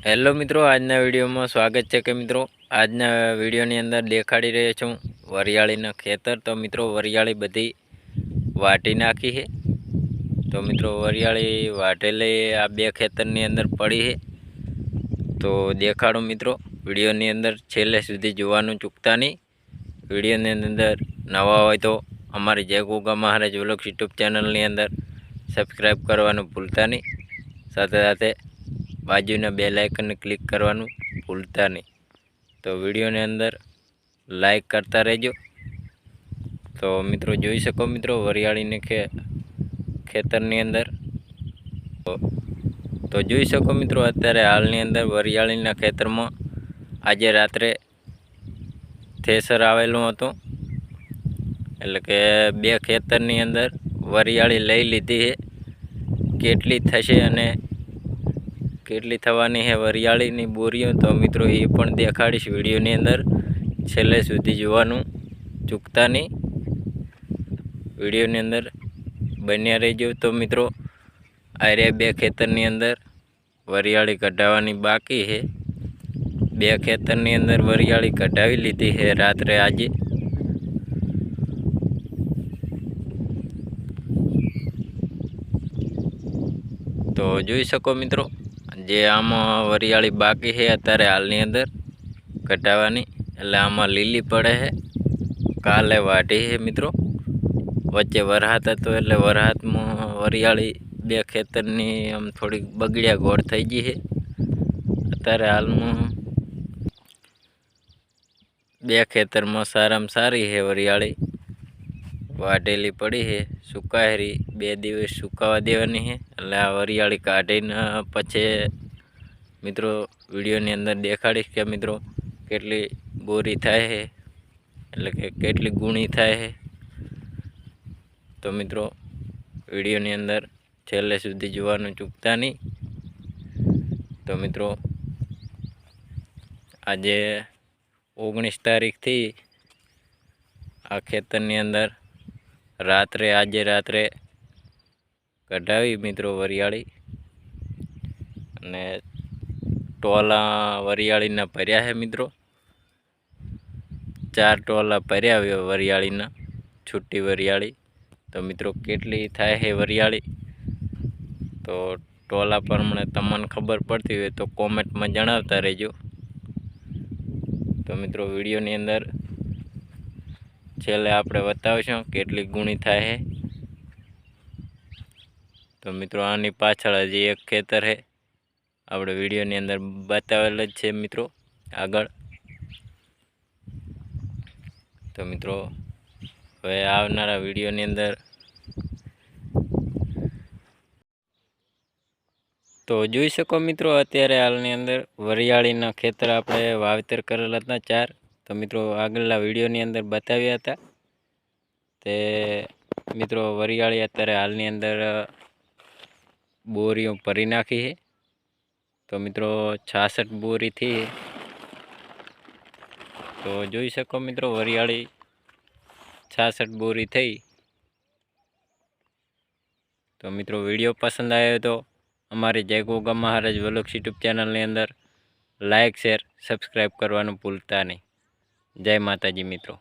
Hello મિત્રો, આજના વિડીયોમાં સ્વાગત છે કે મિત્રો આજના વિડીયોની અંદર દેખાડી રહ્યો છું વરિયાળીના ખેતર। તો મિત્રો વરિયાળી બધી વાટી નાખી છે। તો મિત્રો વરિયાળી વાટેલી આ બે ખેતરની અંદર પડી છે। તો દેખાડો મિત્રો, વિડીયોની અંદર છેલ્લે સુધી જોવાનું ચૂકતા નહીં। વિડીયોની અંદર નવા હોય તો અમારી જય ગોગા મહારાજ વ્લોગ્સ યુટ્યુબ ચેનલની અંદર સબસ્ક્રાઈબ કરવાનું ભૂલતા નહીં। સાથે સાથે બાજુના બેલ આઇકનને ક્લિક કરવાનું ભૂલતા નહીં। તો વિડીયોની અંદર લાઈક કરતા રહેજો। તો મિત્રો જોઈ શકો મિત્રો વરિયાળીને ખેતરની અંદર તો જોઈ શકો મિત્રો અત્યારે હાલની અંદર વરિયાળીના ખેતરમાં આજે રાત્રે થેસર આવેલું હતું, એટલે કે બે ખેતરની અંદર વરિયાળી લઈ લીધી છે। કેટલી થશે અને કેટલી થવાની છે વરિયાળીની બોરીઓ તો મિત્રો એ પણ દેખાડીશ વિડીયોની અંદર, છેલ્લે સુધી જોવાનું ચૂકતા નહીં। વિડીયોની અંદર બન્યા રહેજો। તો મિત્રો આ રહ્યા બે ખેતરની અંદર વરિયાળી કઢાવવાની બાકી છે। બે ખેતરની અંદર વરિયાળી કઢાવી લીધી છે રાત્રે આજે। તો જોઈ શકો મિત્રો જે આમાં વરિયાળી બાકી છે અત્યારે હાલની અંદર કઢાવવાની, એટલે આમાં લીલી પડે છે। કાલે વાઢી છે મિત્રો, વચ્ચે વરસાદ હતો એટલે વરસાદમાં વરિયાળી બે ખેતરની આમ થોડીક બગડ્યા ગોળ થઈ ગઈ છે। અત્યારે હાલમાં બે ખેતરમાં સારામાં સારી છે વરિયાળી, વાઢેલી પડી છે, સુકાયેલી 2 દિવસ સુકાવા દેવાની છે। એટલે આ વરિયાળી કાઢીને પછી મિત્રો વિડીયોની અંદર દેખાડીશ કે મિત્રો કેટલી બોરી થાય છે, એટલે કે કેટલી ગુણી થાય છે। તો મિત્રો વિડીયોની અંદર છેલ્લે સુધી જોવાનું ચૂકતા નહીં। તો મિત્રો આજે 19 તારીખથી આ ખેતરની અંદર આજે રાત્રે કઢાવી મિત્રો વરિયાળી, અને ટોલા વરિયાળીના ભર્યા છે મિત્રો, 4 ટોલા ભર્યા વરિયાળીના, છૂટી વરિયાળી। તો મિત્રો કેટલી થાય છે વરિયાળી તો ટોલા પ્રમાણે તમને ખબર પડતી હોય તો કોમેન્ટમાં જણાવતા રહેજો। તો મિત્રો વિડીયોની અંદર છેલ્લે આપણે બતાવીશું કેટલી ગુણી થાય છે। તો મિત્રો આની પાછળ હજી એક ખેતર છે, આપણે વિડીયોની અંદર બતાવેલ જ છે મિત્રો આગળ। તો મિત્રો હવે આવનારા વિડીયોની અંદર તો જોઈ શકો મિત્રો અત્યારે હાલની અંદર વરિયાળીના ખેતર આપણે વાવેતર કરેલા હતા 4। તો મિત્રો આગળના વિડીયોની અંદર બતાવ્યા હતા તે મિત્રો વરિયાળી અત્યારે હાલની અંદર બોરીઓ ભરી નાખી છે। તો મિત્રો 66 બોરી થી। તો જોઈ શકો મિત્રો વરિયાળી 66 બોરી થઈ। તો મિત્રો વિડીયો પસંદ આવ્યો તો અમારી જય ગોગા મહારાજ વ્લોગ્સ યુટ્યુબ ચેનલની અંદર લાઇક શેર સબસ્ક્રાઈબ કરવાનું ભૂલતા નહીં। જય માતાજી મિત્રો।